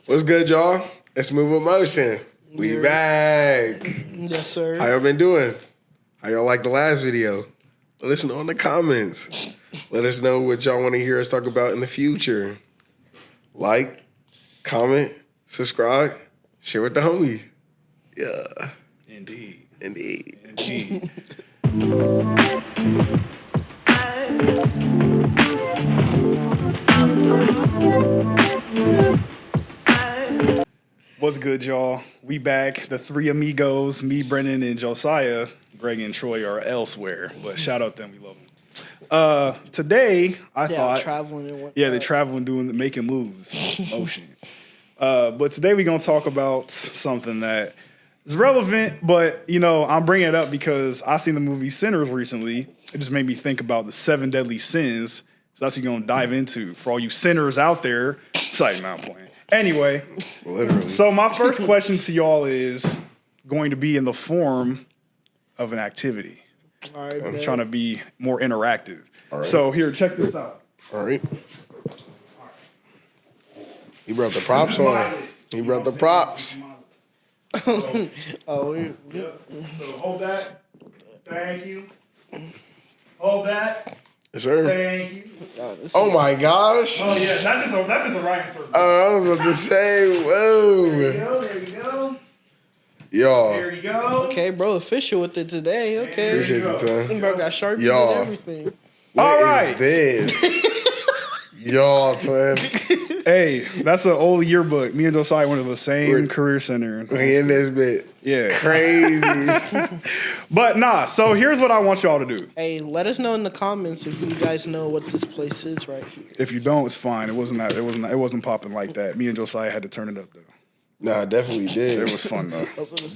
What's good, y'all? It's Move with Motion. We back. Yes, sir. How y'all been doing? How y'all like the last video? Let us know in the comments. Let us know what y'all want to hear us talk about in the future. Like, comment, subscribe, share with the homie. Yeah. Indeed. What's good, y'all? We back. The three amigos, me, Brennan, and Josiah. Greg and Troi are elsewhere, but shout out them. We love them. Today, I thought... traveling and whatnot. Yeah, they're traveling, making moves. Motion. But today we're going to talk about something that is relevant, but, you know, I'm bringing it up because I seen the movie Sinners recently. It just made me think about the 7 deadly sins. So that's what you're going to dive into. For all you sinners out there, sorry, not playing. Anyway, Literally. So my first question to y'all is going to be in the form of an activity. All right, I'm man. trying to be more interactive. All right. So here, check this out. All right. He brought the props on. He brought the props. So, Oh, so hold that. Thank you. Hold that. Yes, sir. Thank you. Oh, my gosh. Oh yeah, that's just a writing circle. I was about to say, whoa. There you go. Y'all. There you go. okay, bro. Official with it today. Okay. Appreciate the time. Bro got Sharpies Y'all. and everything. All What right. is this? Y'all, twin. Hey, that's an old yearbook. Me and Josiah went to the same We're- career center. We in this bit. Yeah. Crazy. But nah, so here's what I want y'all to do. Hey, let us know in the comments if you guys know what this place is right here. If you don't, it's fine. It wasn't popping like that. Me and Josiah had to turn it up though. Nah, I definitely did. It was fun though.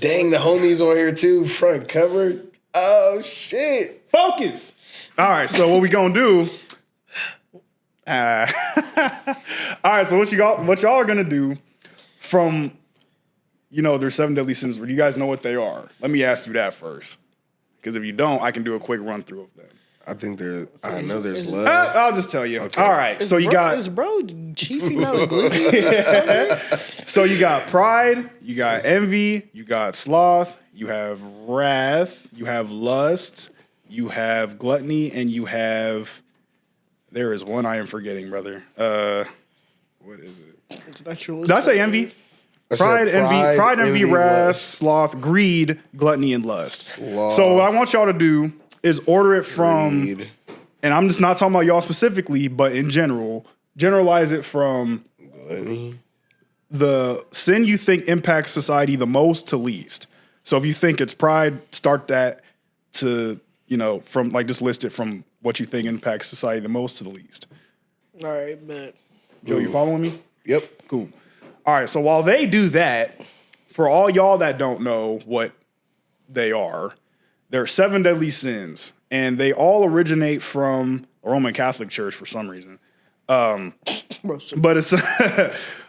Dang, the homies on here too. Front cover. Oh, shit. Focus. All right, so what we gonna do? All right, so what y'all are gonna do from, you know, there's 7 deadly sins. Do you guys know what they are? Let me ask you that first, because if you don't, I can do a quick run through of them. I know there's love. I'll just tell you. Okay. All right, so you got Is bro chiefing out of glizzy? so you got pride, you got envy, you got sloth, you have wrath, you have lust, you have gluttony, and you have. There is one I am forgetting, brother. What is it? Did I say envy? I said Pride, envy, wrath, lust. sloth, greed, gluttony, and lust. Sloth. So what I want y'all to do is order it from, Greed. and I'm just not talking about y'all specifically, but in general, generalize it from Gluttony. the sin you think impacts society the most to least. So if you think it's pride, start that to, you know, from like just list it from what you think impacts society the most to the least. All right, man. Joe, you following me? Yep. Cool. All right, so while they do that, for all y'all that don't know what they are, there are 7 deadly sins, and they all originate from the Roman Catholic Church for some reason. Bro, so But it's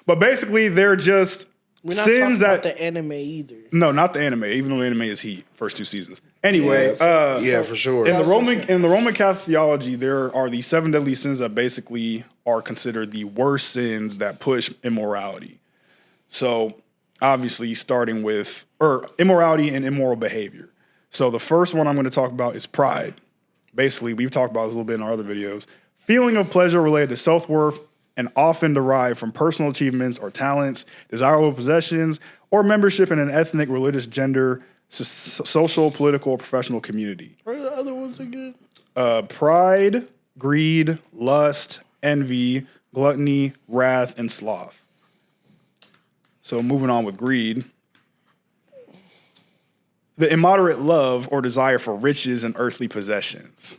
but basically they're just we're not sins talking that about the anime either. no, not the anime, even though the anime is heat, first 2 seasons. Anyway, Yeah, for sure. in the Roman Catholic theology, there are these 7 deadly sins that basically are considered the worst sins that push immorality. So obviously starting with immorality and immoral behavior. So the first one I'm going to talk about is pride. Basically, we've talked about this a little bit in our other videos. Feeling of pleasure related to self-worth and often derived from personal achievements or talents, desirable possessions, or membership in an ethnic, religious, gender, social, political, or professional community. What are the other ones again? Pride, greed, lust, envy, gluttony, wrath, and sloth. So moving on with greed. The immoderate love or desire for riches and earthly possessions.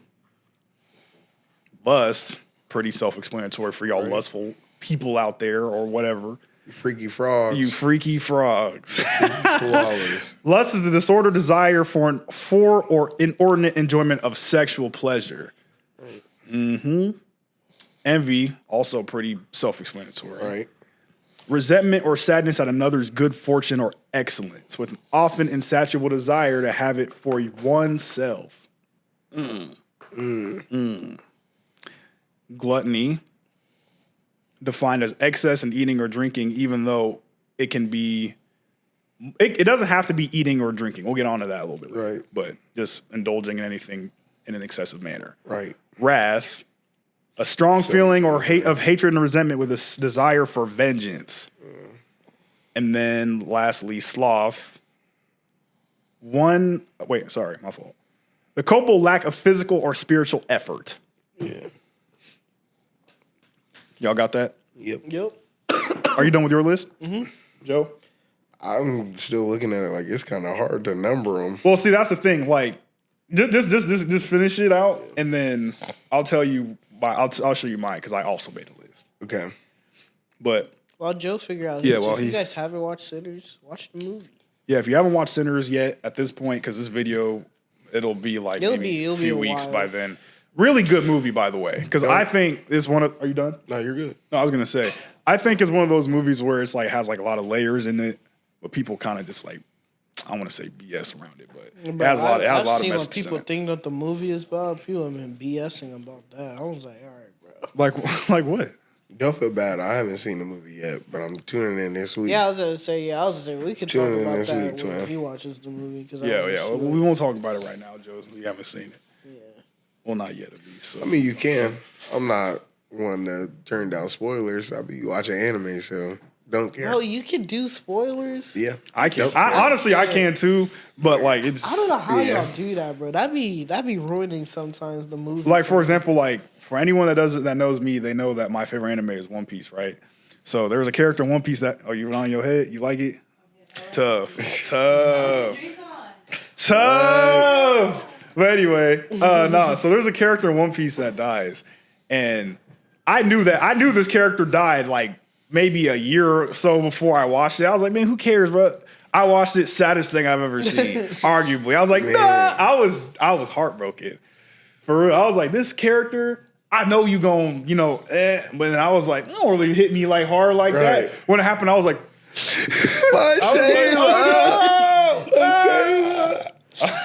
Lust, pretty self-explanatory for y'all lustful people out there or whatever. You freaky frogs. You freaky frogs. koalas. Lust is the disordered desire for or inordinate enjoyment of sexual pleasure. Mm-hmm. Envy, also pretty self-explanatory. Right. Resentment or sadness at another's good fortune or excellence, with an often insatiable desire to have it for oneself. Gluttony, defined as excess in eating or drinking, even though it can be. It doesn't have to be eating or drinking. We'll get on to that a little bit later. Right. But just indulging in anything in an excessive manner. Right. Wrath, a strong feeling or of hatred and resentment with a desire for vengeance. And then lastly, sloth. My fault. The culpable lack of physical or spiritual effort. Yeah. Y'all got that? Yep. Are you done with your list? Mm-hmm. Joe? I'm still looking at it like it's kind of hard to number them. Well, see, that's the thing. Like, just finish it out, and then I'll tell you. I'll show you mine because I also made a list. Okay. But While Joe figure out, if you guys haven't watched Sinners, watch the movie. yeah, if you haven't watched Sinners yet at this point, because this video it'll be like maybe a few weeks by then. Really good movie, by the way. Because I think it's one of. Are you done? No, you're good. No, I was gonna say. I think it's one of those movies where it's like has like a lot of layers in it, but people kind of just like I want to say BS around it, but it has a lot. It has a lot of messages. What people think that the movie is about. People have been BSing about that. I was like, all right, bro. Like what? Don't feel bad. I haven't seen the movie yet, but I'm tuning in this week. Yeah, I was gonna say we could talk Tune in about this that week, when man. he watches the movie. Cause Yeah. We won't talk about it right now, Joe, since you haven't seen it. Yeah. Well, not yet, at least. So. I mean, you can. I'm not one to turn down spoilers. I'll be watching anime, so don't care. Oh, you can do spoilers? Yeah. I can. Don't care. Honestly, I can too. But like, it's. I don't know how Yeah. y'all do that, bro. That'd be ruining sometimes the movie. Like, for example, like for anyone that knows me, they know that my favorite anime is One Piece, right? So there was a character in One Piece that you on your head. You like it? Tough. But anyway, so there's a character in One Piece that dies, and I knew this character died like maybe a year or so before I watched it. I was like, man, who cares, bro? I watched it, saddest thing I've ever seen, arguably. I was like, nah, I was heartbroken. For real, I was like, this character, I know you gon', but I was like, it don't really hit me like hard like that. When it happened, I was like,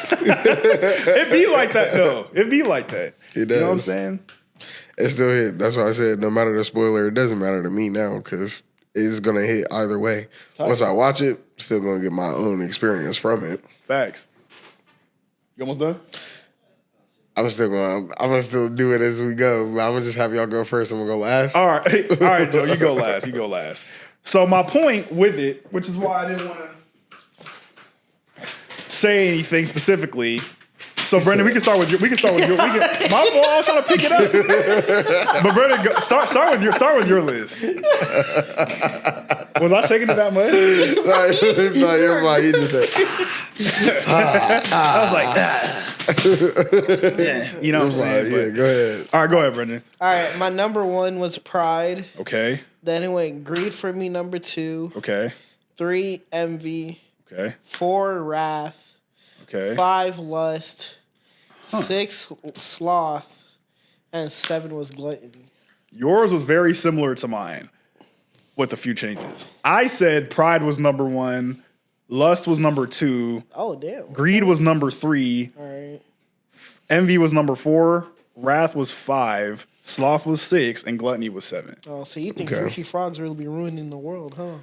It'd be like that though. It'd be like that. It does. You know what I'm saying? It still hit. That's why I said no matter the spoiler, it doesn't matter to me now because it's gonna hit either way. Once I watch it, still gonna get my own experience from it. Facts. You almost done? I'm gonna still do it as we go. But I'm gonna just have y'all go first. I'm gonna go last. All right, Joe. You go last. So my point with it, which is why I didn't want to say anything specifically. So Brendan, we can start with your. My fault. I was trying to pick it up. But Brendan, start with your list. Was I shaking it that much? No, you're fine. You just said. I was like, you know what I'm saying? Yeah, go ahead. All right, go ahead, Brendan. All right, my number one was Pride. Okay. Then it went Greed for me, number 2. Okay. 3, Envy. Okay. 4, Wrath. Okay. 5, Lust. 6, Sloth. And 7 was Gluttony. Yours was very similar to mine with a few changes. I said Pride was number 1. Lust was number 2. Oh, damn. Greed was number 3. All right. Envy was number 4. Wrath was 5. Sloth was 6. And Gluttony was 7. Oh, so you think Okay. Sushi Frogs really be ruining the world, huh?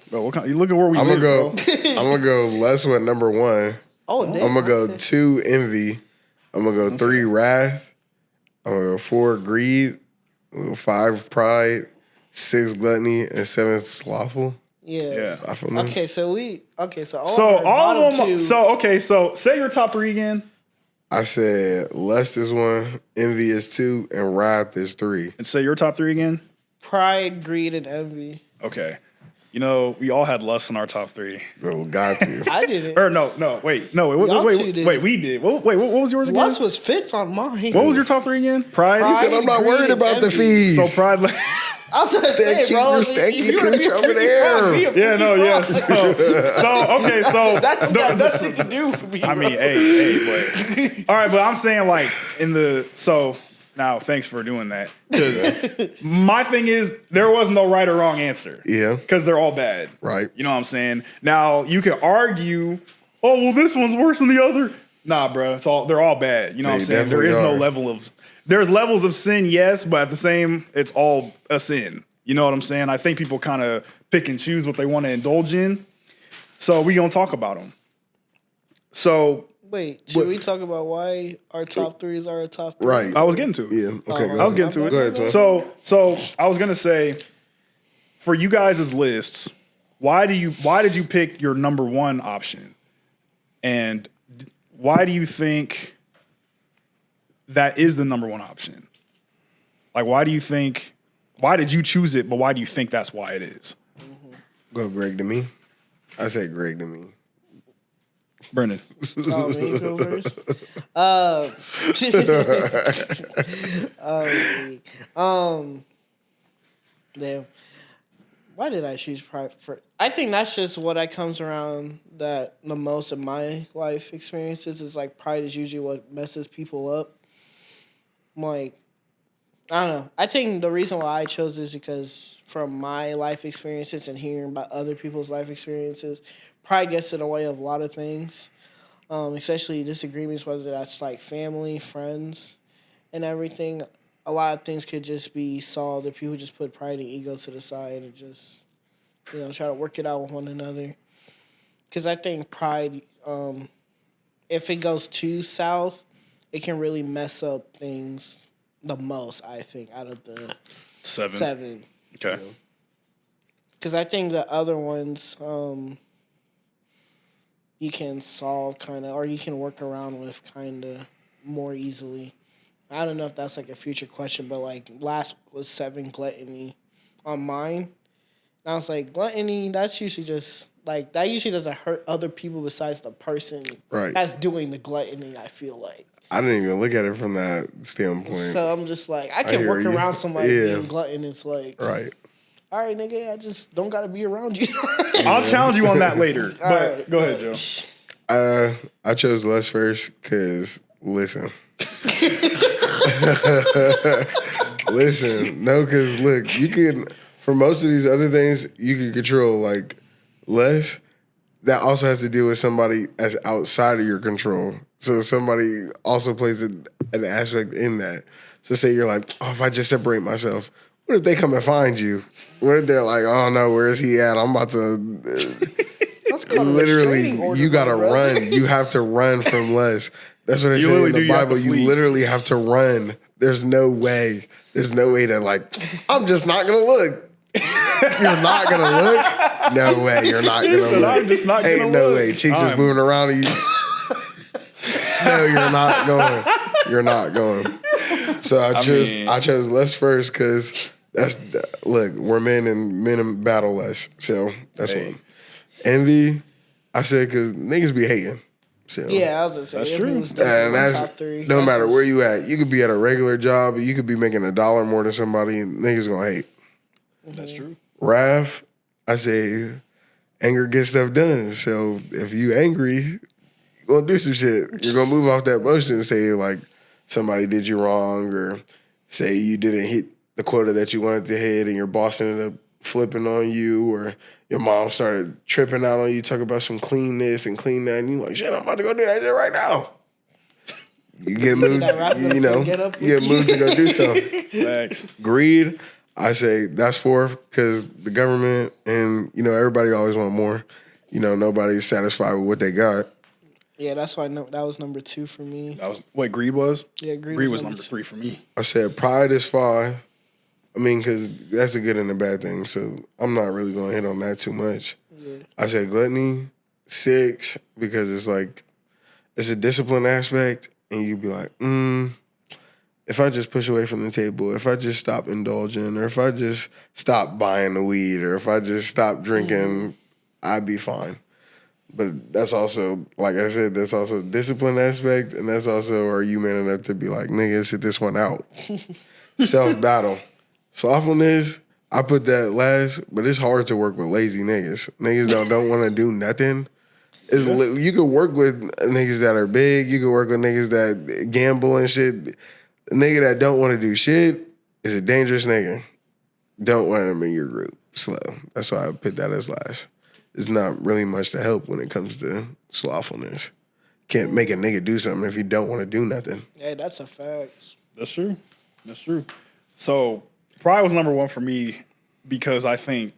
Bro, you look at where we I'm live, gonna go. bro. I'm gonna go less with number 1. Oh, damn. I'm gonna go 2 Envy. I'm gonna go 3 Wrath. I'm gonna go 4 Greed. I'm gonna go 5 Pride. 6 Gluttony and 7 Slothful. Yeah. Slothfulness. Okay, so all So our all of bottom them. two. So say your top 3 again, I said Lust is 1, Envy is 2, and Wrath is 3. and say your top 3 again. Pride, Greed, and Envy. Okay. You know, we all had Lust in our top 3. Oh, got to. I didn't. Or no, wait, Y'all two did. we did. Wait, what was yours again? Lust was 5th on mine. What was your top 3 again? Pride. Pride. Said I'm not Greed worried and about the envy. fees. So Pride. I was gonna say, keep bro. your stanky if you were cooch a over 50 there. frog, be a 50 Yeah, no, frog. yes. So That got nothing to do with me. I bro. mean, hey, but all right, but I'm saying like now thanks for doing that because my thing is there was no right or wrong answer. Yeah. Because they're all bad. Right. You know what I'm saying? Now you can argue, oh well, this one's worse than the other. Nah, bro, they're all bad. You know what I'm They saying? There definitely is no are. level of there's levels of sin, yes, but at the same, it's all a sin. You know what I'm saying? I think people kind of pick and choose what they want to indulge in. So we gonna talk about them. So Wait, should we talk about why our top threes are our top three? Right. I was getting to it. Yeah. Okay. I was getting to it. Go ahead, Troi. So I was gonna say, for you guys' lists, why did you pick your number one option, and why do you think that is the number one option? Like, why did you choose it? But why do you think that's why it is? Go Greg to me. I said Greg to me. Brendan. Oh, me go first. Damn. Why did I choose pride for? I think that's just what I comes around that the most in my life experiences is like pride is usually what messes people up. Like, I don't know. I think the reason why I chose this is because from my life experiences and hearing about other people's life experiences, pride gets in the way of a lot of things, especially disagreements, whether that's like family, friends, and everything. A lot of things could just be solved if people just put pride and ego to the side and just, try to work it out with one another. Because I think pride, if it goes too south, it can really mess up things the most, I think, out of the seven. Okay. Because I think the other ones you can solve kind of, or you can work around with kind of more easily. I don't know if that's like a future question, but like last was 7 gluttony on mine. And I was like, gluttony, that's usually just like, that usually doesn't hurt other people besides the person that's doing the gluttony, I feel like. I didn't even look at it from that standpoint. So I'm just like, I can work around somebody being gluttonous. Like, right. All right, nigga, I just don't got to be around you. I'll challenge you on that later. But right, go ahead, Joe. I chose less first because, listen. Listen, no, because look, you can, for most of these other things, you can control like less. That also has to do with somebody that's outside of your control. So somebody also plays an aspect in that. So say you're like, oh, if I just separate myself, what if they come and find you? What if they're like, oh no, where is he at? I'm about to. Literally, you gotta run. You have to run from less. That's what they say in the Bible. You literally have to run. There's no way. There's no way to like, I'm just not gonna look. You're not gonna look? No way, you're not gonna look. I'm just not gonna Ain't no look. way. Cheeks is moving around and you. No, you're not going. You're not going. So I chose less first because look, we're men and men battle less. So that's one. Envy, I said because niggas be hating. So, yeah, I was gonna say that's true. And that's top three. No matter where you at. You could be at a regular job, you could be making $1 more than somebody, and niggas gonna hate. That's true. Wrath, I say anger gets stuff done. So if you angry, you're gonna do some shit. You're gonna move off that motion and say like somebody did you wrong, or say you didn't hit the quota that you wanted to hit and your boss ended up flipping on you, or your mom started tripping out on you, talking about some clean this and clean that, and you like, shit, I'm about to go do that shit right now. You get moved, you get moved to go do something. Thanks. Greed, I say that's fourth because the government and, everybody always want more. Nobody's satisfied with what they got. Yeah, that's why that was number 2 for me. That was what greed was? Yeah, greed was number 3 for me. I said pride is 5. I mean, because that's a good and a bad thing, so I'm not really going to hit on that too much. Yeah. I said gluttony, 6, because it's like, it's a discipline aspect, and you'd be like, if I just push away from the table, if I just stop indulging, or if I just stop buying the weed, or if I just stop drinking, I'd be fine. But that's also, like I said, that's also a discipline aspect, and that's also, are you man enough to be like, nigga, sit this one out. Self-battle. Slothfulness, I put that last, but it's hard to work with lazy niggas. Niggas don't want to do nothing. You could work with niggas that are big. You could work with niggas that gamble and shit. A nigga that don't want to do shit is a dangerous nigga. Don't want him in your group. Slow. That's why I put that as last. It's not really much to help when it comes to slothfulness. Can't make a nigga do something if you don't want to do nothing. Hey, that's a fact. That's true. That's true. So pride was number 1 for me, because I think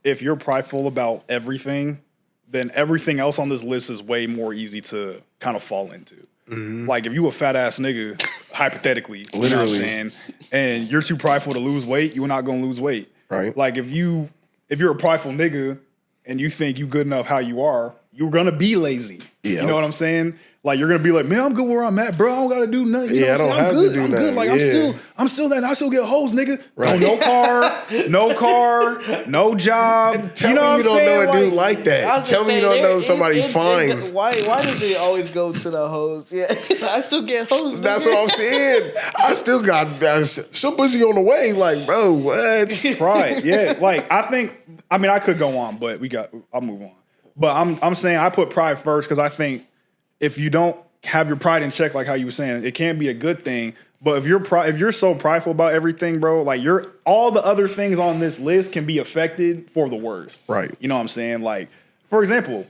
if you're prideful about everything, then everything else on this list is way more easy to kind of fall into. Like if you a fat ass nigga, hypothetically, you know what I'm saying, and you're too prideful to lose weight, you're not gonna lose weight. Right. Like if you're a prideful nigga and you think you good enough how you are, you're gonna be lazy. Yeah. You know what I'm saying? Like you're gonna be like, man, I'm good where I'm at, bro. I don't gotta do nothing. You know I don't have to do I'm nothing. good. Like I'm still that. I still get hoes, nigga. Right. No car, no job. Tell you know me you don't saying? know a dude like that. Tell me you don't know somebody fine. Why does it always go to the hoes? Yeah, I still get hoes. That's what I'm saying. I still got some pussy on the way. Like, bro, what? Right. Yeah. Like I could go on, but I'll move on. But I'm saying I put pride first because I think if you don't have your pride in check, like how you were saying, it can be a good thing. But if you're so prideful about everything, bro, like all the other things on this list can be affected for the worst. Right. You know what I'm saying? Like, for example,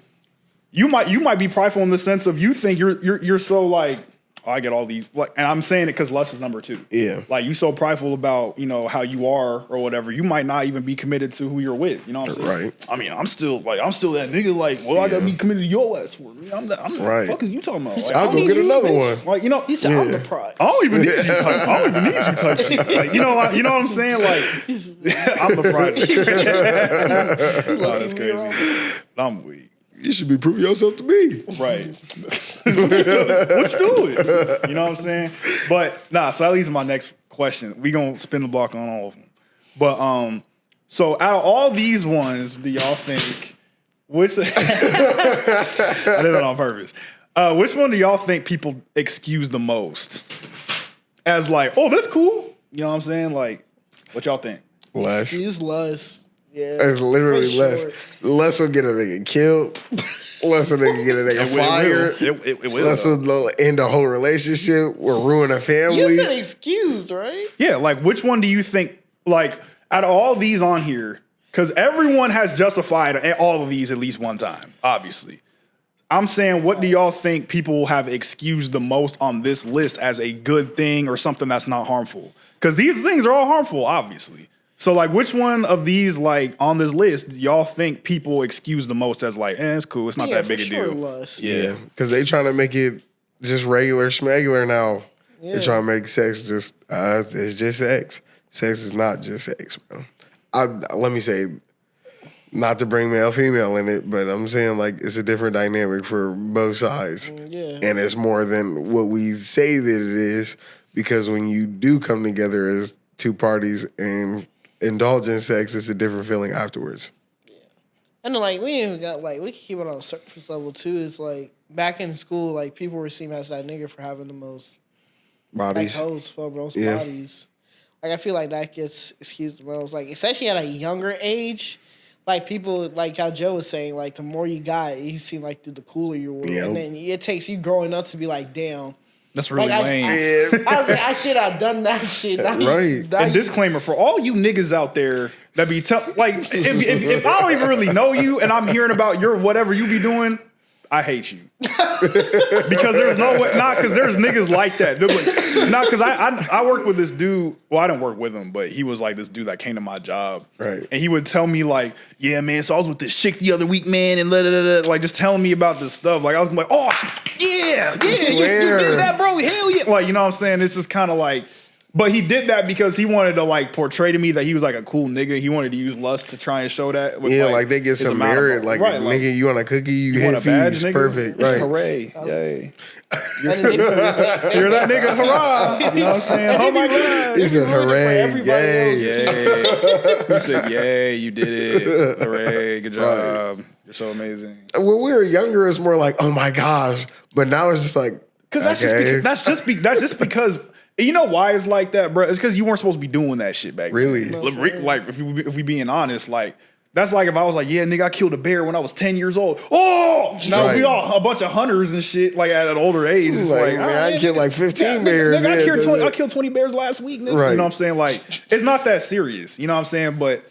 you might be prideful in the sense of you think you're so like, oh, I get all these, like, and I'm saying it because lust is number 2. Yeah. Like you so prideful about, how you are or whatever, you might not even be committed to who you're with. You know what I'm saying? Right. I mean, I'm still that nigga. Like, well, I gotta be committed to your ass for me. I'm Right. the fuck is you talking about? Like, I'll go get another one. like, He said, "I'm the pride." I don't even need you type. I don't even need you type shit. Like, you know what I'm saying? Like, I'm the pride. Oh, that's crazy. I'm weak. You should be proving yourself to me. Right. Let's do it. You know what I'm saying? But so that leads to my next question. We gonna spin the block on all of them. But so out of all these ones, do y'all think which I did it on purpose. Which one do y'all think people excuse the most? As like, oh, that's cool. You know what I'm saying? Like, what y'all think? Less. Excuse lust. Yeah, It's literally for less. sure. Less will get a nigga killed. Less will get a nigga fired. It will. Less will end a whole relationship or ruin a family. You said excused, right? Yeah, like which one do you think, like, out of all these on here, because everyone has justified all of these at least one time, obviously. I'm saying, what do y'all think people have excused the most on this list as a good thing or something that's not harmful? Because these things are all harmful, obviously. So, like, which one of these, like, on this list, do y'all think people excuse the most as, like, it's cool, it's not that big a deal? Lust. Yeah, because they trying to make it just regular schmegular now. Yeah. They're trying to make sex just, it's just sex. Sex is not just sex, bro. Let me say, not to bring male female in it, but I'm saying, like, it's a different dynamic for both sides. Yeah. And it's more than what we say that it is, because when you do come together as two parties and indulge in sex, it's a different feeling afterwards. Yeah. And then, like, we ain't even got, like, we can keep it on a surface level, too. It's like, back in school, like, people were seen as that nigga for having the most Bodies. like, hoes for most Yeah. bodies. Like, I feel like that gets excused the most. Like, especially at a younger age, like, people, like how Joe was saying, like, the more you got, you seem like the cooler you were. Yeah. And then it takes you growing up to be like, damn. That's really Like, lame. I was like, I should have done that shit. Right. And disclaimer for all you niggas out there that be like, if I don't even really know you and I'm hearing about your whatever you be doing, I hate you. Because there's no way, not because there's niggas like that. Not because I worked with this dude. Well, I didn't work with him, but he was like this dude that came to my job. Right. And he would tell me like, yeah, man, so I was with this chick the other week, man, and like just telling me about this stuff. Like I was like, oh, yeah, you did that, bro. Hell yeah. Like, you know what I'm saying? It's just kind of like, but he did that because he wanted to like portray to me that he was like a cool nigga. He wanted to use lust to try and show that. With, Yeah, like they get his some amount of- merit. Like, right, nigga, you want a cookie, you want hit a badge, fees. nigga? Perfect. Right. Hooray. Yay. And then You're that nigga, hurrah. You know what I'm saying? Oh my God. He said, hooray, everybody yay. else. Yay. He said, yay, you did it. Hooray, good job. You're so amazing. When we were younger, it's more like, oh my gosh. But now it's just like, Because that's just because you know why it's like that, bro? It's because you weren't supposed to be doing that shit back Really? then. Like, if we being honest, like, that's like if I was like, yeah, nigga, I killed a bear when I was 10 years old. Oh! Now Right. we all a bunch of hunters and shit, like, at an older age. It's like, like, man, all I killed like 15 bears. Nigga, I killed 20 bears last week, nigga. Right. You know what I'm saying? Like, it's not that serious. You know what I'm saying? But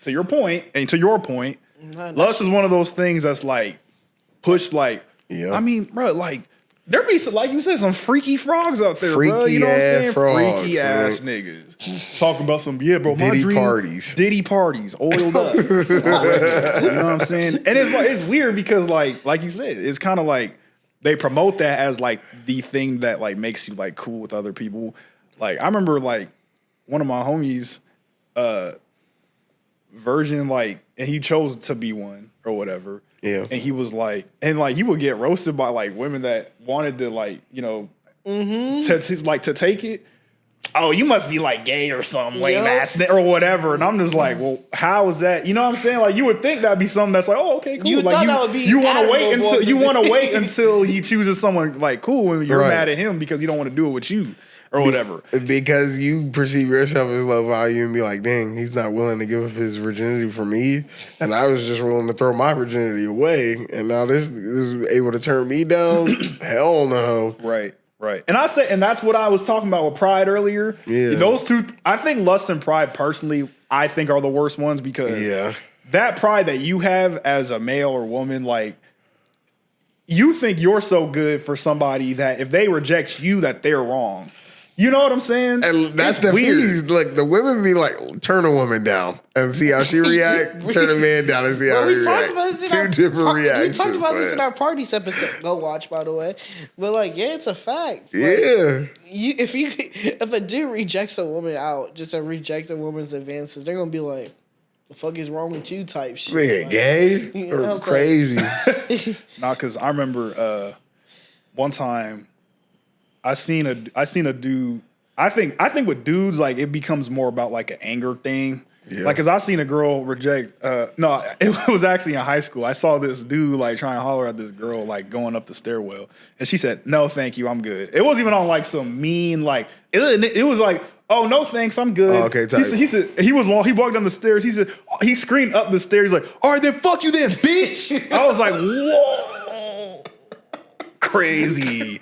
to your point, lust is one of those things that's like pushed, like, Yeah. I mean, bro, like, There be some, like you said, some freaky frogs out there, bro. Freaky You know what I'm ass saying? frogs, Freaky ass niggas. Talking about some, yeah, bro, my Diddy dream. parties. Diddy parties, oiled up. You know what I'm saying? And it's like, it's weird because like you said, it's kind of like they promote that as like the thing that like makes you like cool with other people. Like I remember like one of my homies, virgin, like, and he chose to be one or whatever. Yeah. And he was like, and like he would get roasted by like women that wanted to like, you know, to take it. Oh, you must be like gay or something, lame ass or whatever. And I'm just like, well, how is that? You know what I'm saying? Like you would think that'd be something that's like, oh, okay, cool. You like thought that would be you want to wait admirable until to you do. want to wait until he chooses someone like cool and you're Right. mad at him because you don't want to do it with you or whatever. Because you perceive yourself as low value and be like, dang, he's not willing to give up his virginity for me. And I was just willing to throw my virginity away. And now this is able to turn me down? Hell no. Right. Right. And I say, and that's what I was talking about with pride earlier. Yeah. Those two, I think lust and pride personally, I think are the worst ones because that pride that you have as a male or woman, like you think you're so good for somebody that if they reject you, that they're wrong. You know what I'm saying? And that's It's the weird. fees. Look, the women be like, turn a woman down and see how she react. Turn a man down and see how he we talked react. about this in Two our different reactions. We talked about this in man. our parties episode. Go watch, by the way. But like, yeah, it's a fact. Like, Yeah. if a dude rejects a woman out just to reject a woman's advances, they're gonna be like, "The fuck is wrong with you?" Type shit. Nigga, Like, gay you know what or I'm crazy? Nah, because I remember one time I seen a dude. I think with dudes, like it becomes more about like an anger thing. Yeah. Like, cause I seen a girl reject. No, it was actually in high school. I saw this dude like trying to holler at this girl like going up the stairwell, and she said, "No, thank you, I'm good." It wasn't even on like some mean like. It was like, "Oh no, thanks, I'm good." Oh, okay, tight. He said he walked down the stairs. He said he screamed up the stairs. He's like, "All right, then fuck you, then, bitch." I was like, "Whoa." Crazy.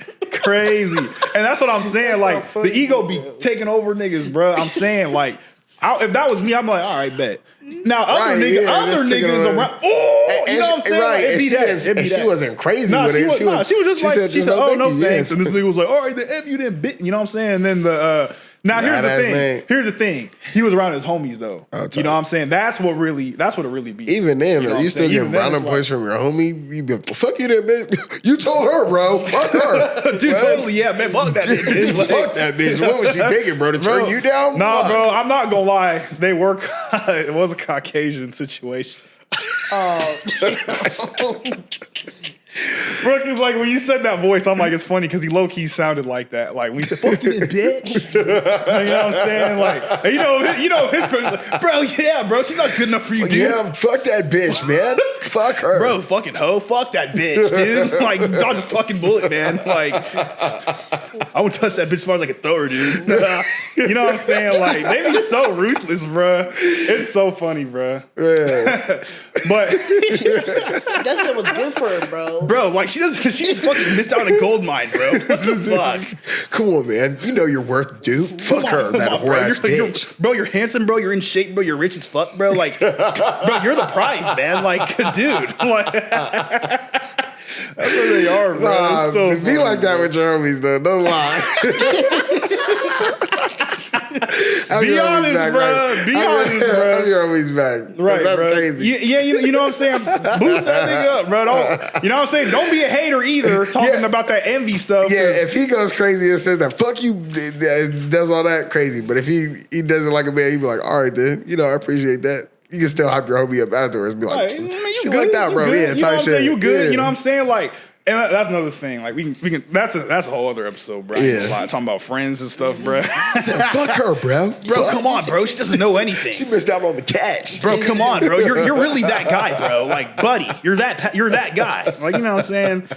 And that's what I'm saying. Like the ego be taking over niggas, bro. I'm saying like, if that was me, I'm like, all right, bet. Now other niggas around. Oh, you know what I'm saying? Right. Like, it'd be that. And she wasn't crazy Nah, with it. she was just like, said, she said, "No, oh, no thank you." thanks. Yes. And this nigga was like, all right, then F you then, bit. You know what I'm saying? And then now here's the Badass thing. man. Here's the thing. He was around his homies though. Oh, You know what I'm saying? That's what it really be. Even then, You know what you I'm still saying? getting Even then, brown it's and like- push from your homie. You be like, well, fuck you, then, bitch. You told her, bro. Fuck her. Dude, What? totally, yeah, man. Fuck that bitch. Like- Fuck that bitch. What was she thinking, bro? To turn you down? Nah, Fuck. bro, I'm not gonna lie. They were. It was a Caucasian situation. Bro, cause like when you said that voice, I'm like, it's funny because he low key sounded like that. Like when he said "fuck you, bitch," you know what I'm saying? Like, and you know, his person, like, bro, yeah, bro, she's not good enough for you, dude. Yeah, fuck that bitch, man. Fuck her. Bro, fucking hoe, fuck that bitch, dude. Like, dodge a fucking bullet, man. Like, I won't touch that bitch as far as I can throw her, dude. You know what I'm saying? Like, they be so ruthless, bro. It's so funny, bro. Yeah. But, That shit was good for her, bro. bro, like, she just fucking missed out on a gold mine, bro. What the fuck? Come on, man. You know your worth, dude. Fuck her, that whore ass bitch. Bro, you're handsome, bro. You're in shape, bro. You're rich as fuck, bro. Like, bro, you're the prize, man. Like, dude. Like, that's what they are, bro. Nah, It's so be funny, like that bro. with your homies, though. Don't lie. Have Be your homies honest, back, bro. right? Be Have honest, bro. Have your homies back. Right, That's bro. crazy. You know what I'm saying? Boost that nigga up, bro. You know what I'm saying? Don't be a hater either, talking about that envy stuff. Yeah, if he goes crazy and says that, fuck you, does all that crazy. But if he doesn't like a man, he'd be like, all right, then, you know, I appreciate that. You can still hype your homie up afterwards. Be like, Right. shit like that, bro. You Yeah, know what type I'm shit. saying? You good. Yeah. You know what I'm saying? Like, and that's another thing. Like, we can. That's a whole other episode, bro. Yeah. Yeah. Talking about friends and stuff, bro. I said, fuck her, bro. Bro, Fuck. come on, bro. She doesn't know anything. She missed out on the catch. Bro, come on, bro. You're really that guy, bro. Like, buddy, you're that guy. Like, you know what I'm saying?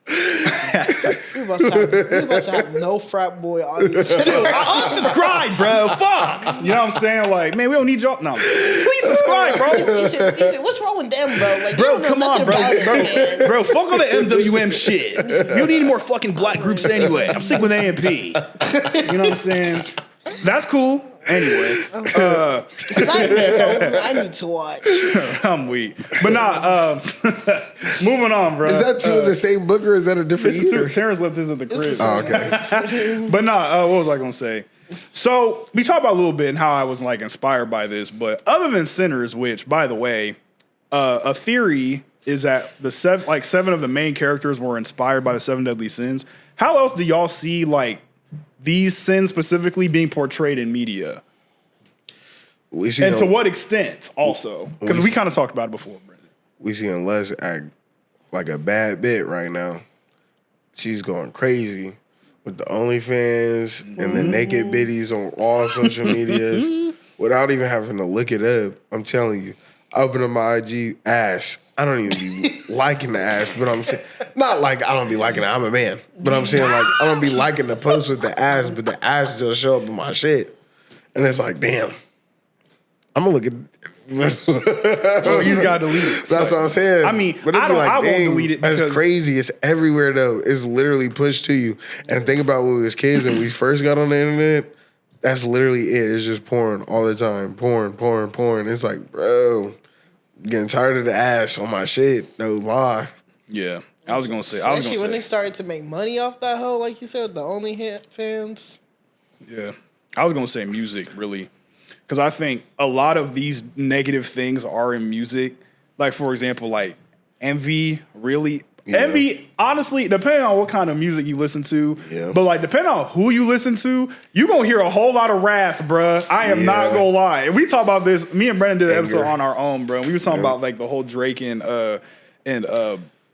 We about to have no frat boy audience. Dude, unsubscribe, bro. Fuck. You know what I'm saying? Like, man, we don't need y'all. No, please subscribe, bro. He said, what's wrong with them, bro? Like, Bro, you don't know come on, nothing bro. about it, man. Bro, fuck all the MWM shit. You need more fucking black groups anyway. I'm sick with AMP. You know what I'm saying? That's cool. Anyway, Excitement, so I need to watch. I'm weak. But nah, moving on, bro. Is that two of the same book or is that a different This is year? Terrence left this at the crib. Oh, okay. But nah, what was I gonna say? So we talked about a little bit and how I was like inspired by this, but other than Sinners, which by the way, a theory is that the seven of the main characters were inspired by the 7 deadly sins. How else do y'all see like these sins specifically being portrayed in media? And to what extent also? Because we kind of talked about it before, Brendan. We seeing Les act like a bad bit right now. She's going crazy with the OnlyFans and the naked biddies on all social medias without even having to look it up. I'm telling you, I open up my IG, ass. I don't even be liking the ass, but I'm saying, not like I don't be liking it, I'm a man. But I'm saying like, I don't be liking the post with the ass, but the ass just show up in my shit. And it's like, damn, I'm gonna look at He's got to delete it. That's what I'm saying. I mean, but I won't delete it because that's crazy. It's everywhere though. It's literally pushed to you. And think about when we was kids and we first got on the internet. That's literally it. It's just porn all the time. Porn. It's like, bro, getting tired of the ass on my shit. No lie. Yeah, I was gonna say. Especially when they started to make money off that hoe, like you said, the OnlyFans. Yeah, I was gonna say music really. Because I think a lot of these negative things are in music. Like, for example, like envy, really. Yeah. Envy, honestly, depending on what kind of music you listen to, but like depending on who you listen to, you're going to hear a whole lot of wrath, bruh. I am not going to lie. And we talk about this, me and Brendan did an episode on our own, bro. We were talking about like the whole Drake and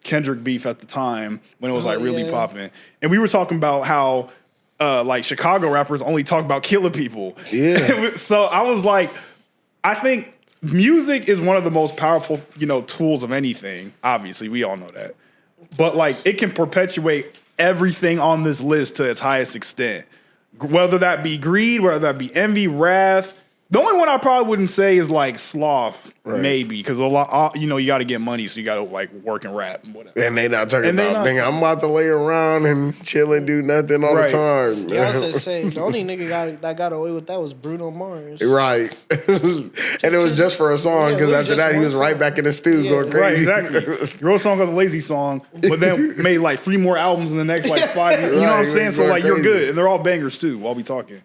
Kendrick beef at the time when it was like really popping. And we were talking about how like Chicago rappers only talk about killing people. Yeah. So I was like, I think music is one of the most powerful, tools of anything. Obviously, we all know that. But like it can perpetuate everything on this list to its highest extent. Whether that be greed, whether that be envy, wrath. The only one I probably wouldn't say is like sloth, maybe, because a lot, you got to get money, so you got to like work and rap and whatever. And they not talking about, I'm about to lay around and chill and do nothing all the time. Yeah, I was gonna say the only nigga that got away with that was Bruno Mars. Right, and it was just for a song because after that he was right back in the stew going crazy. Right, exactly. He wrote a song called the Lazy Song, but then made like 3 more albums in the next like 5 years. You know what I'm saying? So like you're good, and they're all bangers too. While we talking,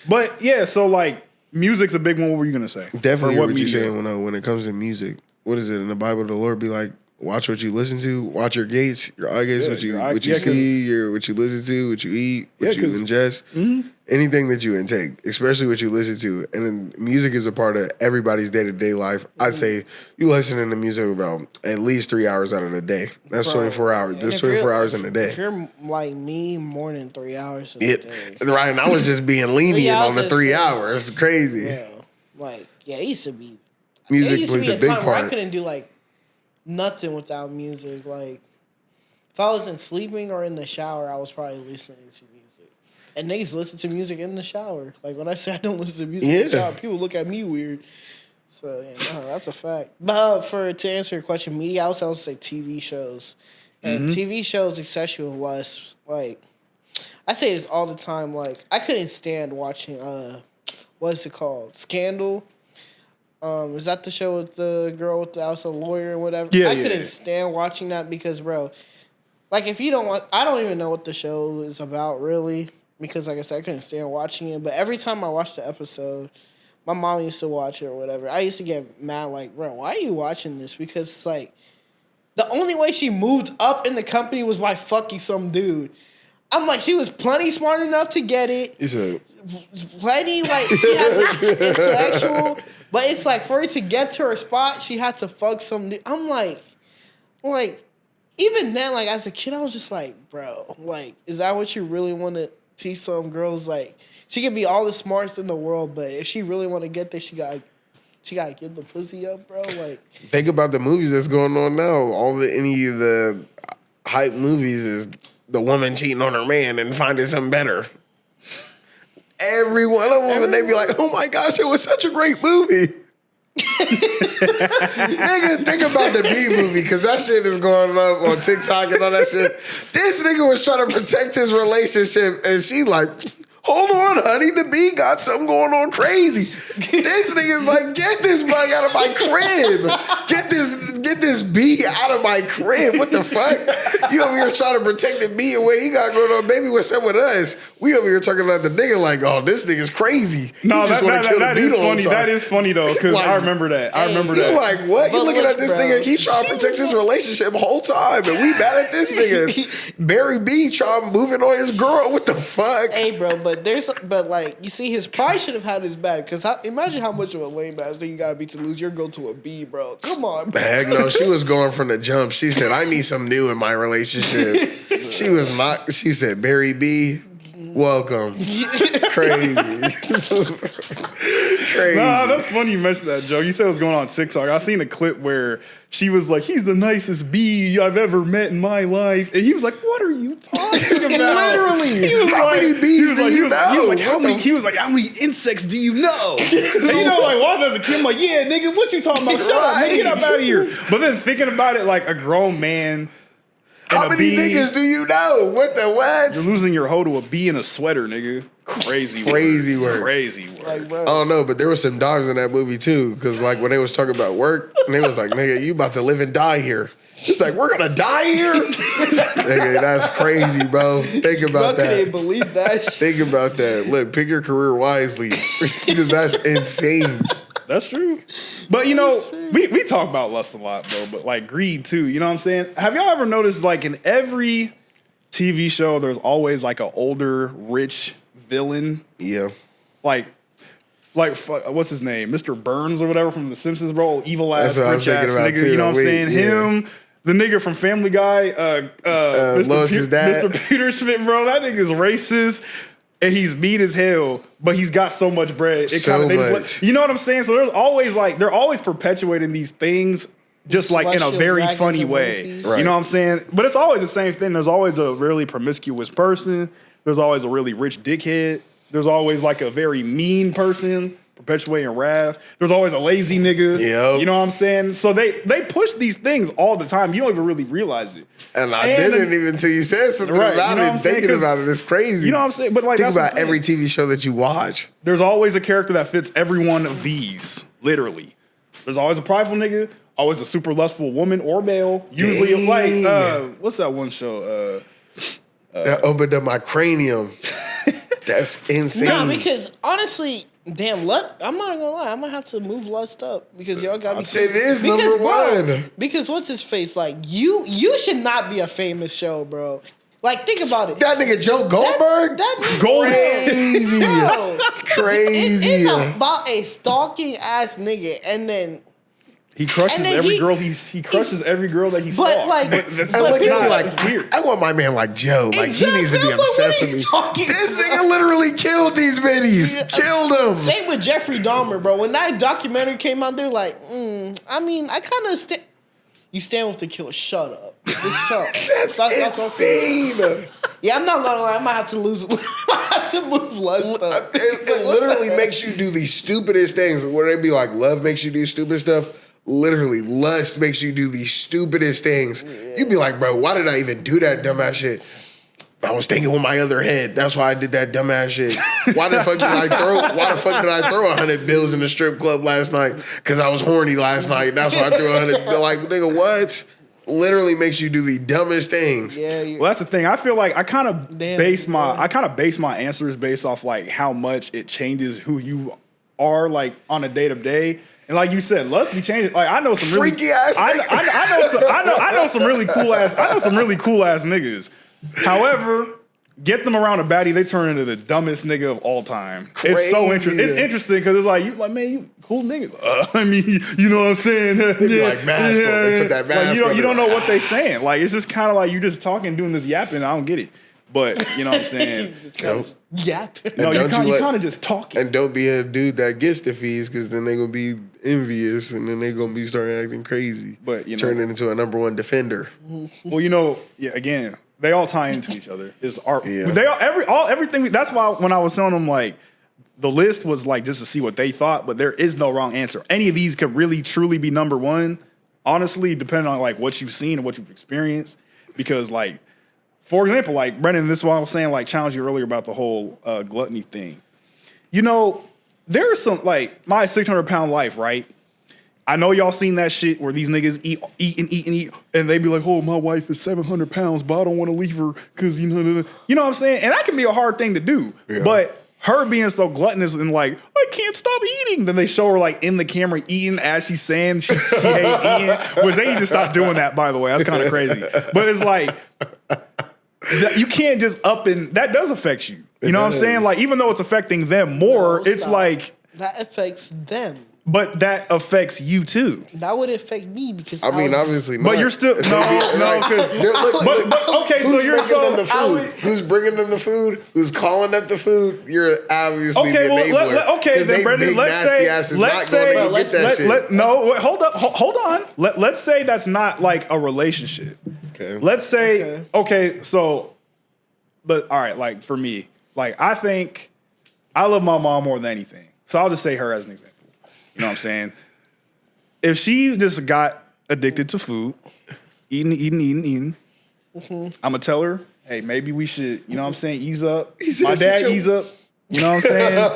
but yeah, so like. Music's a big one. What were you gonna say? Definitely what you're saying when it comes to music. What is it in the Bible? The Lord be like, watch what you listen to, watch your gates, your eye gates, what you see, what you listen to, what you eat, what you ingest, anything that you intake, especially what you listen to. And then music is a part of everybody's day-to-day life. I'd say you listening to music about at least 3 hours out of the day. That's 24 hours. There's 24 hours in a day. If you're like me, more than 3 hours in a day. Right, and I was just being lenient on the 3 hours. It's crazy. Yeah, like, it used to be. Music plays a big part. I couldn't do like nothing without music. Like, if I wasn't sleeping or in the shower, I was probably listening to music. And niggas listen to music in the shower. Like, when I say I don't listen to music in the shower, people look at me weird. So, yeah, no, that's a fact. But to answer your question, media, I would also say TV shows. And TV shows, especially with Wes, like, I say this all the time. Like, I couldn't stand watching, what's it called? Scandal. Is that the show with the girl with the also lawyer and whatever? Yeah, I couldn't stand watching that because, bro, like if you don't want, I don't even know what the show is about really because, like I said, I couldn't stand watching it. But every time I watched the episode, my mom used to watch it or whatever. I used to get mad, like, bro, why are you watching this? Because it's like the only way she moved up in the company was by fucking some dude. I'm like, she was plenty smart enough to get it. You said plenty, like she had intellectual. But it's like for her to get to her spot, she had to fuck some dude. I'm like, even then, like as a kid, I was just like, bro, like, is that what you really want to teach some girls? Like, she could be all the smartest in the world, but if she really want to get there, she gotta get the pussy up, bro. Like, think about the movies that's going on now. Any of the hype movies is the woman cheating on her man and finding something better. Every one of them, and they be like, oh my gosh, it was such a great movie. Nigga, think about the B movie, because that shit is going up on TikTok and all that shit. This nigga was trying to protect his relationship, and she like, Hold on, honey. The bee got something going on crazy. This nigga's like, get this bug out of my crib. Get this bee out of my crib. What the fuck? You over here trying to protect the bee and what he got going on. Baby, what's up with us? We over here talking about the nigga like, oh, this nigga's crazy. No, he just want to kill the bee the whole funny. time. That is funny though, because Like, I remember that. You're like, what? You looking at this bro, nigga? He trying to protect his relationship the whole time, and we mad at this nigga. Barry B trying moving on his girl. What the fuck? Hey, bro, but like, you see, his pride should have had his back. Because imagine how much of a lame ass thing you gotta be to lose your girl to a bee, bro. Come on, bro. Heck no, she was going from the jump. She said, I need some new in my relationship. She was not, she said, Barry B, welcome. Crazy. Crazy. Nah, that's funny you mentioned that, Joe. You said it was going on TikTok. I seen a clip where she was like, he's the nicest bee I've ever met in my life. And he was like, what are you talking about? Literally. He was How like, many bees do you know? He was like, how many insects do you know? And you know, like, why does a kid like, yeah, nigga, what you talking about? Shut up, nigga, get up out of here. But then thinking about it like a grown man. How many niggas do you know? What the what? You're losing your hoe to a bee in a sweater, nigga. Crazy word. Crazy word. Crazy word. Like, bro. I don't know, but there were some dogs in that movie too. Because like when they was talking about work, and they was like, nigga, you about to live and die here. He's like, we're gonna die here? Nigga, that's crazy, bro. Think about Bro, that. can't believe that shit. Think about that. Look, pick your career wisely. Because that's insane. That's true. But you know, we talk about lust a lot, bro, but like greed too. You know what I'm saying? Have y'all ever noticed like in every TV show, there's always like an older, rich villain? Yeah. Like what's his name? Mr. Burns or whatever from The Simpsons, bro. Evil ass, That's what I was rich ass thinking about nigga. too. You know what I'm saying? Yeah. Him, the nigga from Family Guy, Lois's dad. Mr. Peter Schmidt, bro. That nigga's racist. And he's mean as hell, but he's got so much bread. So much. You know what I'm saying? So there's always like, they're always perpetuating these things just like in a Celestial very dragons funny and way. monkeys. Right. You know what I'm saying? But it's always the same thing. There's always a really promiscuous person. There's always a really rich dickhead. There's always like a very mean person perpetuating wrath. There's always a lazy nigga. Yep. You know what I'm saying? So they push these things all the time. You don't even really realize it. And I didn't even until you said something Right, about you know what it. I'm saying? Thinking about it is crazy. You know what I'm saying? But like, Think that's about the thing. every TV show that you watch. There's always a character that fits every one of these, literally. There's always a prideful nigga, always a super lustful woman or male. Usually, like, what's that one show? That opened up my cranium. That's insane. No, because honestly, damn, I'm not gonna lie, I might have to move lust up because y'all got me. It is Because, number bro, one. Because what's his face? Like you should not be a famous show, bro. Like think about it. That nigga Joe Goldberg? That crazy. Bro, Crazy. it's about a stalking ass nigga, and then. He crushes And then every he- girl. He crushes every girl that he But, stalks. like- that's And look not, at me like, it's weird. I want my man like Joe. Like, he needs to be Exactly. I'm like, what obsessed are with you me. talking This about? nigga literally killed these bitties. Killed them. Same with Jeffrey Dahmer, bro. When that documentary came out, they're like, I mean, I kind of You stand with the killer. Shut up. Just shut up. That's insane. Yeah, I'm not gonna lie. I might have to lose. I have to move lust up. It literally makes you do the stupidest things. Where they be like, love makes you do stupid stuff. Literally, lust makes you do the stupidest things. Yeah. You be like, bro, why did I even do that dumbass shit? I was thinking with my other head. That's why I did that dumbass shit. Why the fuck did I throw 100 bills in the strip club last night? Because I was horny last night. That's why I threw 100. Like, nigga, what? Literally makes you do the dumbest things. Yeah. Well, that's the thing. I feel like I kind of base my answers based off like how much it changes who you are like on a day to day. And like you said, lust be changing. Like I know some really freaky ass. I know some really cool ass. I know some really cool ass niggas. However, get them around a baddie, they turn into the dumbest nigga of all time. Crazy. It's so interesting. It's interesting because it's like man, you cool nigga. I mean, you know what I'm saying? They be like mask on. They put that mask like, on. you don't know what they saying. Like it's just kind of like you just talking, doing this yapping. I don't get it. But you know what I'm saying? Yap. No, you don't you kind of just talking. And don't be a dude that gets the fees because then they're going to be envious and then they're going to be starting acting crazy. But, you know. Turning into a number one defender. Well, you know, again, they all tie into each other. It's art. Yeah. They everything. That's why when I was telling them like the list was like just to see what they thought, but there is no wrong answer. Any of these could really truly be number one. Honestly, depending on like what you've seen and what you've experienced, because like For example, like Brendan, this is what I was saying, like challenge you earlier about the whole gluttony thing. You know, there's some like my 600-pound life, right? I know y'all seen that shit where these niggas eat, and they be like, "Oh, my wife is 700 pounds, but I don't want to leave her because you know what I'm saying." And that can be a hard thing to do, but her being so gluttonous and like, I can't stop eating. Then they show her like in the camera eating as she's saying she hates eating, which they need to stop doing that, by the way. That's kind of crazy. But it's like, you can't just up and that does affect you. You know what I'm saying? Like, even though it's affecting them more, it's like. That affects them. But that affects you too. That would affect me because I mean, obviously not. But you're still no, because okay. So you're so the food. Who's bringing them the food? Who's calling up the food? You're obviously the enabler. Okay, then Brendan, let's say hold on. Let's say that's not like a relationship. Okay. Let's say so, but all right, like for me, like I think I love my mom more than anything. So I'll just say her as an example. You know what I'm saying? If she just got addicted to food, eating, I'm gonna tell her, hey, maybe we should, you know what I'm saying, ease up. My dad ease up. You know what I'm saying?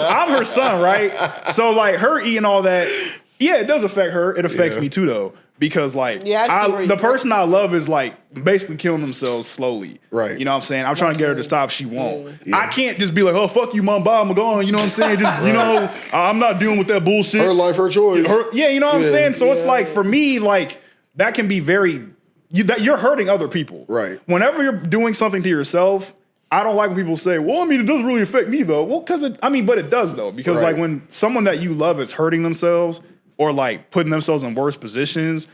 I'm her son, right? So like her eating all that, yeah, it does affect her. It affects me too though. Because like the person I love is like basically killing themselves slowly. Right. You know what I'm saying? I'm trying to get her to stop. She won't. Yeah. I can't just be like, oh, fuck you, mom, bye, I'm gone. You know what I'm saying? Just, you know, I'm not dealing with that bullshit. Her life, her choice. You know what I'm saying? So it's like, for me, like that can be very, you're hurting other people. Right. Whenever you're doing something to yourself, I don't like when people say, well, I mean, it doesn't really affect me though. Well, but it does though. Because like when someone that you love is hurting themselves, or like putting themselves in worse positions,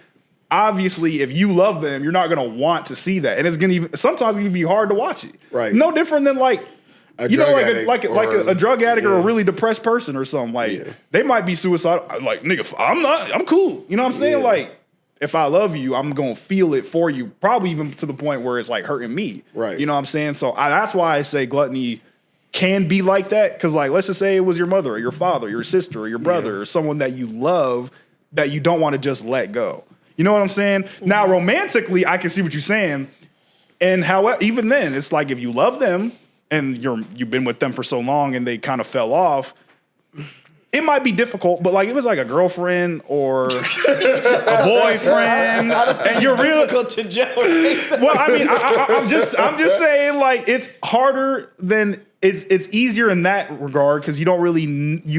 obviously, if you love them, you're not gonna want to see that, and it's gonna sometimes be hard to watch it. Right. No different than like a drug addict or a really depressed person or something. Like they might be suicidal. Like nigga, I'm cool. You know what I'm saying? Like if I love you, I'm gonna feel it for you. Probably even to the point where it's like hurting me. Right. You know what I'm saying? So that's why I say gluttony can be like that, because like let's just say it was your mother or your father, your sister or your brother or someone that you love that you don't want to just let go. You know what I'm saying? Mm-hmm. Now romantically, I can see what you're saying, and however, even then, it's like if you love them and you've been with them for so long and they kind of fell off, it might be difficult. But like it was like a girlfriend or a boyfriend, and you're real difficult to generate. Well, I mean, I'm just saying like it's harder than. It's easier in that regard because you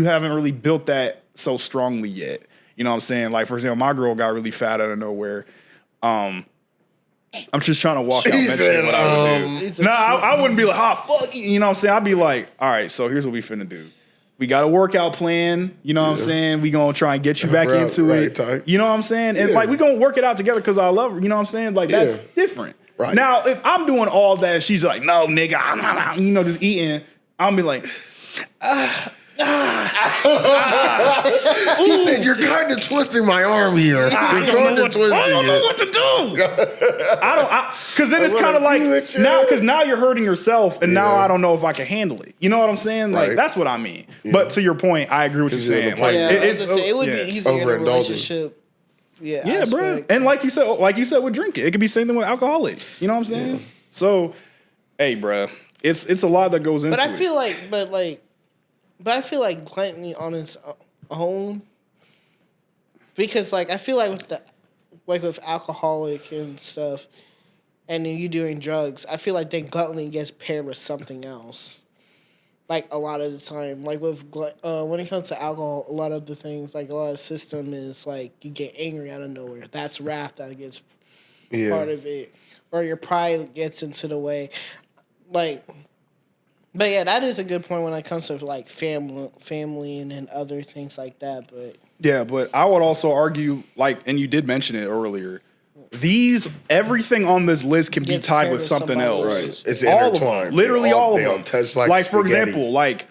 haven't really built that so strongly yet. You know what I'm saying? Like, for example, my girl got really fat out of nowhere. I'm just trying to walk out and mention what I was doing. I wouldn't be like, fuck you. You know what I'm saying? I'd be like, all right, so here's what we finna do. We got a workout plan. You know what I'm saying? We gonna try and get you back into it. Tight. You know what I'm saying? And like, we gonna work it out together because I love her. You know what I'm saying? Like, that's different. Right. Now, if I'm doing all that, she's like, no, nigga, I'm just eating. I'll be like, He said, you're kind of twisting my arm here. I don't know what to do. Because then it's kind of like, now you're hurting yourself, and now I don't know if I can handle it. You know what I'm saying? Like, that's what I mean. Yeah. But to your point, I agree with you saying. Like, it would be easier in a relationship. Yeah, bro. And like you said with drinking, it could be same thing with alcoholic. You know what I'm saying? Yeah. So, hey, bro, it's a lot that goes into it. But I feel like gluttony on its own, because like I feel like with alcoholic and stuff, and then you doing drugs, I feel like then gluttony gets paired with something else. Like a lot of the time, like with when it comes to alcohol, a lot of the things, like a lot of system is like you get angry out of nowhere. That's wrath that gets part of it, or your pride gets into the way. Like, but yeah, that is a good point when it comes to like family and then other things like that. But yeah, but I would also argue, like, and you did mention it earlier. Everything on this list can be tied with something else. Right. It's intertwined. Literally all of them. Touch like for example, like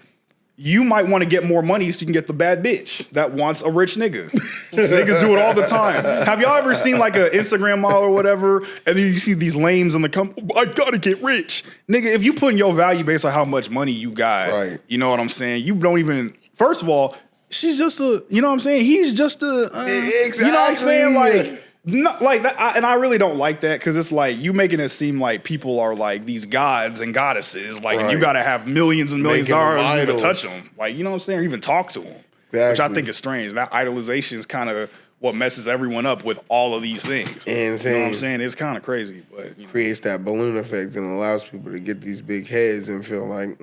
you might want to get more money so you can get the bad bitch that wants a rich nigga. Niggas do it all the time. Have y'all ever seen like an Instagram model or whatever, and then you see these lames in the company, I gotta get rich. Nigga, if you put in your value based on how much money you got, you know what I'm saying? You don't even, first of all, she's just you know what I'm saying? He's just exactly. You know what I'm saying? Like, No, like that, and I really don't like that because it's like you making it seem like people are like these gods and goddesses, like and you got to have millions and millions of dollars to touch them, like you know what I'm saying, or even talk to them, which I think is strange. That idolization is kind of what messes everyone up with all of these things. And you know what I'm saying? It's kind of crazy, but creates that balloon effect and allows people to get these big heads and feel like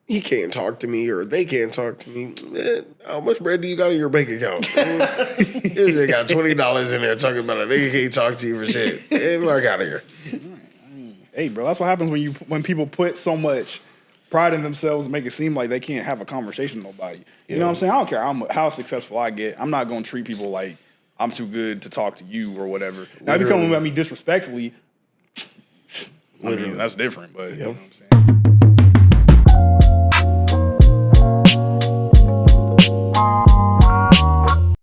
he can't talk to me or they can't talk to me. Man, how much bread do you got in your bank account? They got $20 in there talking about it. They can't talk to you for shit. Hey, fuck out of here. Hey, bro, that's what happens when people put so much pride in themselves and make it seem like they can't have a conversation with nobody. You know what I'm saying? I don't care how successful I get. I'm not going to treat people like I'm too good to talk to you or whatever. Now, if you come at me disrespectfully, I mean, that's different, but you know what I'm saying?